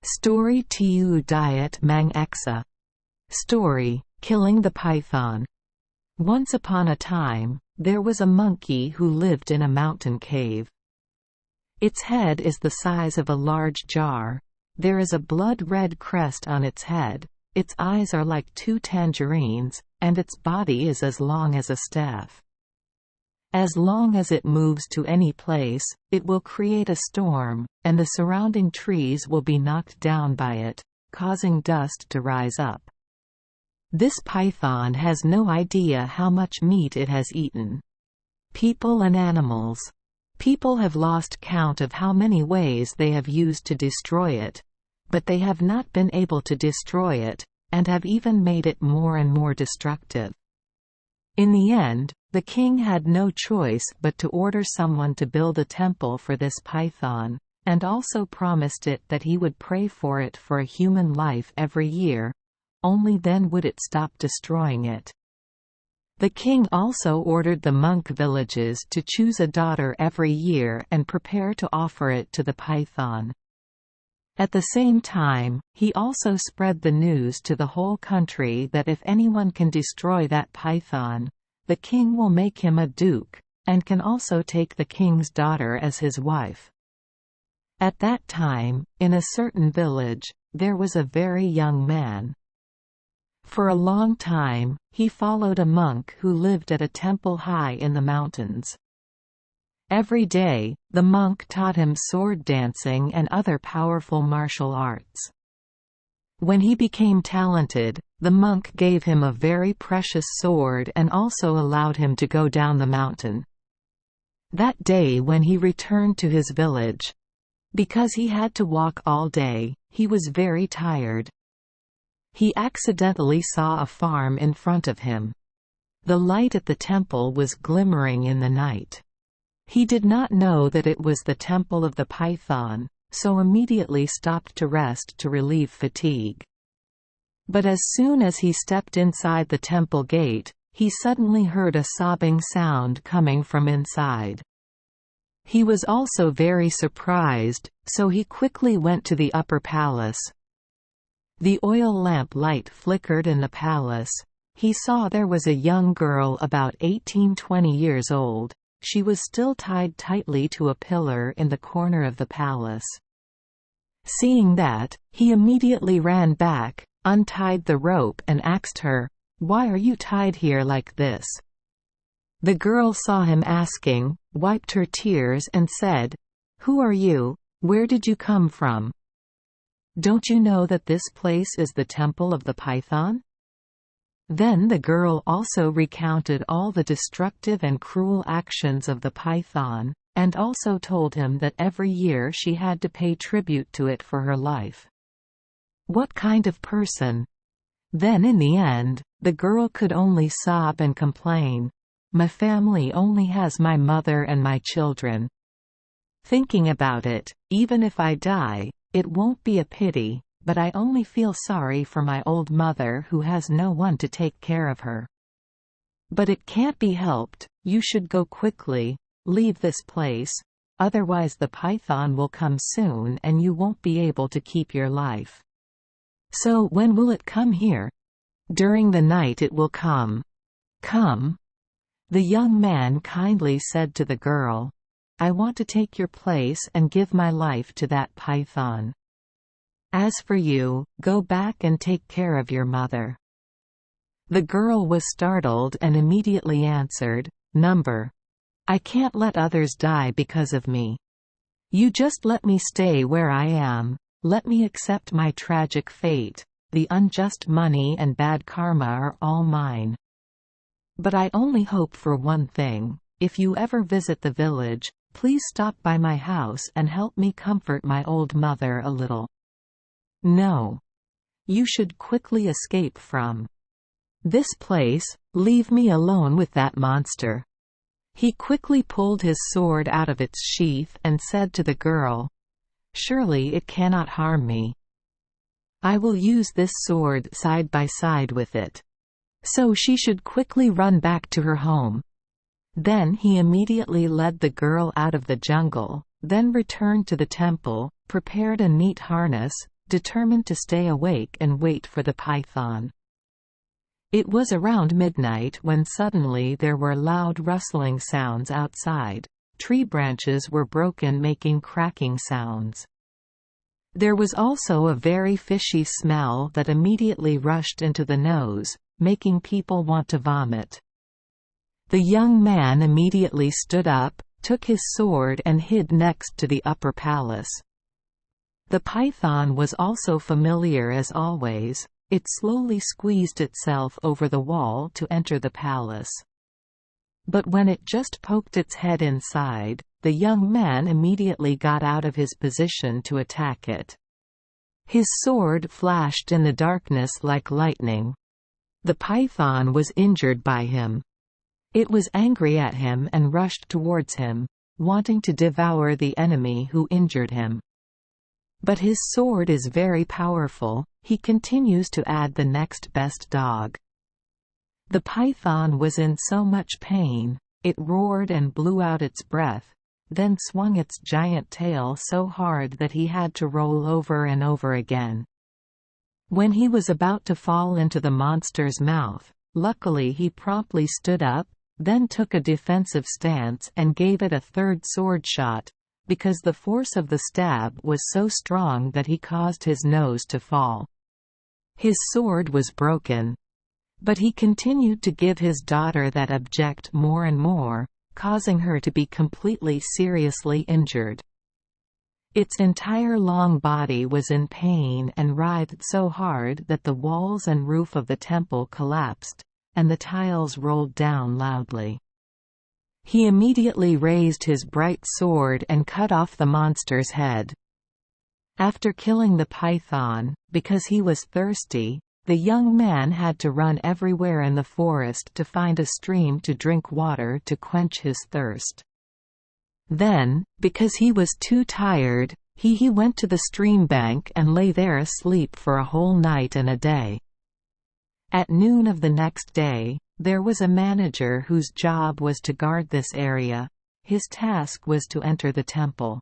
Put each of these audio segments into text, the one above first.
Story Tiu Diet Mang Exa. Story, Killing the Python. Once upon a time, there was a monkey who lived in a mountain cave. Its head is the size of a large jar. There is a blood-red crest on its head, its eyes are like two tangerines, and its body is as long as a staff. As long as it moves to any place, it will create a storm, and the surrounding trees will be knocked down by it, causing dust to rise up. This python has no idea how much meat it has eaten. People and animals. People have lost count of how many ways they have used to destroy it, but they have not been able to destroy it, and have even made it more and more destructive. In the end, the king had no choice but to order someone to build a temple for this python, and also promised it that he would pray for it for a human life every year, only then would it stop destroying it. The king also ordered the monk villages to choose a daughter every year and prepare to offer it to the python. At the same time, he also spread the news to the whole country that if anyone can destroy that python, the king will make him a duke, and can also take the king's daughter as his wife. At that time, in a certain village, there was a very young man. For a long time, he followed a monk who lived at a temple high in the mountains. Every day, the monk taught him sword dancing and other powerful martial arts. When he became talented, the monk gave him a very precious sword and also allowed him to go down the mountain. That day when he returned to his village, because he had to walk all day, he was very tired. He accidentally saw a farm in front of him. The light at the temple was glimmering in the night. He did not know that it was the temple of the python, so immediately stopped to rest to relieve fatigue. But as soon as he stepped inside the temple gate, he suddenly heard a sobbing sound coming from inside. He was also very surprised, so he quickly went to the upper palace. The oil lamp light flickered in the palace. He saw there was a young girl about 18-20 years old. She was still tied tightly to a pillar in the corner of the palace. Seeing that, he immediately ran back, untied the rope and asked her, "Why are you tied here like this?" The girl saw him asking, wiped her tears and said, "Who are you? Where did you come from? Don't you know that this place is the temple of the python?" Then the girl also recounted all the destructive and cruel actions of the python, and also told him that every year she had to pay tribute to it for her life. What kind of person? Then in the end, the girl could only sob and complain, "My family only has my mother and my children. Thinking about it, even if I die, it won't be a pity. But I only feel sorry for my old mother who has no one to take care of her. But it can't be helped, you should go quickly, leave this place, otherwise the python will come soon and you won't be able to keep your life." "So when will it come here?" "During the night it will come." "Come." The young man kindly said to the girl, "I want to take your place and give my life to that python. As for you, go back and take care of your mother." The girl was startled and immediately answered, "Number. I can't let others die because of me. You just let me stay where I am, let me accept my tragic fate, the unjust money and bad karma are all mine. But I only hope for one thing, if you ever visit the village, please stop by my house and help me comfort my old mother a little. No. You should quickly escape from this place, leave me alone with that monster." He quickly pulled his sword out of its sheath and said to the girl, "Surely it cannot harm me. I will use this sword side by side with it." So she should quickly run back to her home. Then he immediately led the girl out of the jungle, then returned to the temple, prepared a neat harness, determined to stay awake and wait for the python. It was around midnight when suddenly there were loud rustling sounds outside. Tree branches were broken, making cracking sounds. There was also a very fishy smell that immediately rushed into the nose, making people want to vomit. The young man immediately stood up, took his sword and hid next to the upper palace. The python was also familiar as always. It slowly squeezed itself over the wall to enter the palace. But when it just poked its head inside, the young man immediately got out of his position to attack it. His sword flashed in the darkness like lightning. The python was injured by him. It was angry at him and rushed towards him, wanting to devour the enemy who injured him. But his sword is very powerful. He continues to add the next best dog. The python was in so much pain, it roared and blew out its breath, then swung its giant tail so hard that he had to roll over and over again. When he was about to fall into the monster's mouth, luckily he promptly stood up, then took a defensive stance and gave it a third sword shot, because the force of the stab was so strong that he caused his nose to fall. His sword was broken. But he continued to give his daughter that object more and more, causing her to be completely seriously injured. Its entire long body was in pain and writhed so hard that the walls and roof of the temple collapsed, and the tiles rolled down loudly. He immediately raised his bright sword and cut off the monster's head. After killing the python, because he was thirsty, the young man had to run everywhere in the forest to find a stream to drink water to quench his thirst. Then, because he was too tired, he went to the stream bank and lay there asleep for a whole night and a day. At noon of the next day, there was a manager whose job was to guard this area. His task was to enter the temple.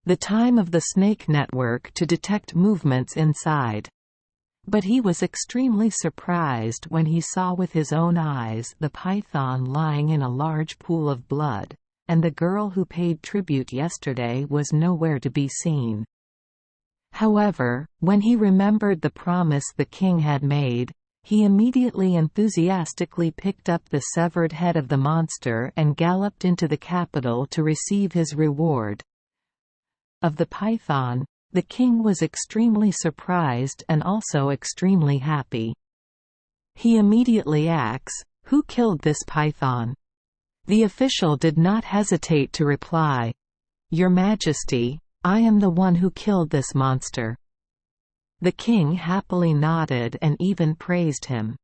The time of the snake network to detect movements inside. But he was extremely surprised when he saw with his own eyes the python lying in a large pool of blood, and the girl who paid tribute yesterday was nowhere to be seen. However, when he remembered the promise the king had made, he immediately enthusiastically picked up the severed head of the monster and galloped into the capital to receive his reward. Of the python, the king was extremely surprised and also extremely happy. He immediately asks, "Who killed this python?" The official did not hesitate to reply, "Your Majesty, I am the one who killed this monster." The king happily nodded and even praised him.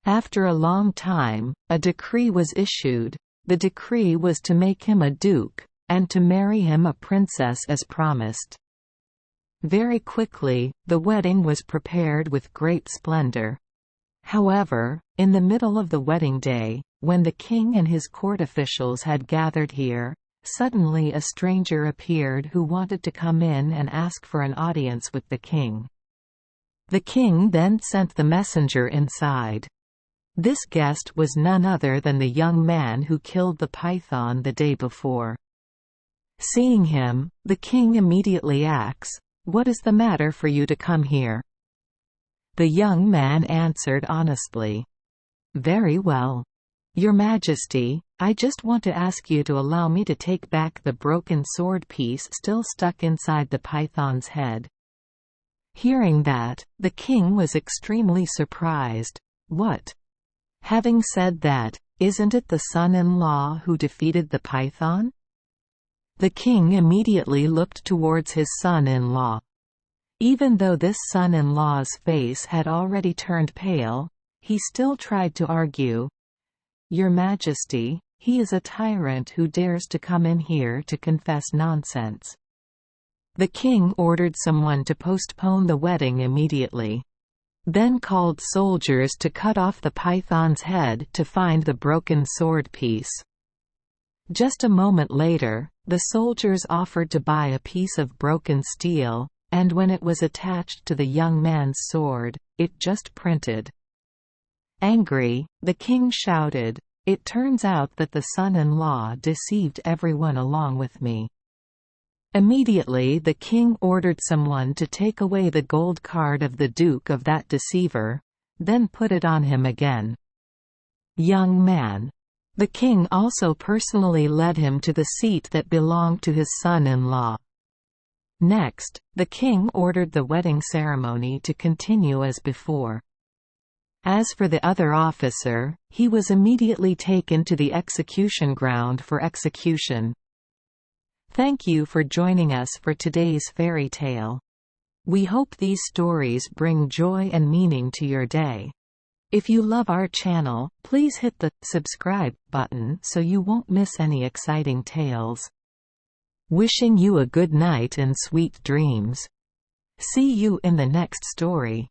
After a long time, a decree was issued. The decree was to make him a duke, and to marry him a princess as promised. Very quickly, the wedding was prepared with great splendor. However, in the middle of the wedding day, when the king and his court officials had gathered here, suddenly a stranger appeared who wanted to come in and ask for an audience with the king. The king then sent the messenger inside. This guest was none other than the young man who killed the python the day before. Seeing him, the king immediately asks, "What is the matter for you to come here?" The young man answered honestly, "Very well. Your Majesty, I just want to ask you to allow me to take back the broken sword piece still stuck inside the python's head." Hearing that, the king was extremely surprised. What? Having said that, isn't it the son-in-law who defeated the python? The king immediately looked towards his son-in-law. Even though this son-in-law's face had already turned pale, he still tried to argue. "Your Majesty, he is a tyrant who dares to come in here to confess nonsense." The king ordered someone to postpone the wedding immediately. Then called soldiers to cut off the python's head to find the broken sword piece. Just a moment later, the soldiers offered to buy a piece of broken steel, and when it was attached to the young man's sword, it just printed. Angry, the king shouted, "It turns out that the son-in-law deceived everyone along with me." Immediately the king ordered someone to take away the gold card of the duke of that deceiver, then put it on him again. Young man. The king also personally led him to the seat that belonged to his son-in-law. Next, the king ordered the wedding ceremony to continue as before. As for the other officer, he was immediately taken to the execution ground for execution. Thank you for joining us for today's fairy tale. We hope these stories bring joy and meaning to your day. If you love our channel, please hit the subscribe button so you won't miss any exciting tales. Wishing you a good night and sweet dreams. See you in the next story.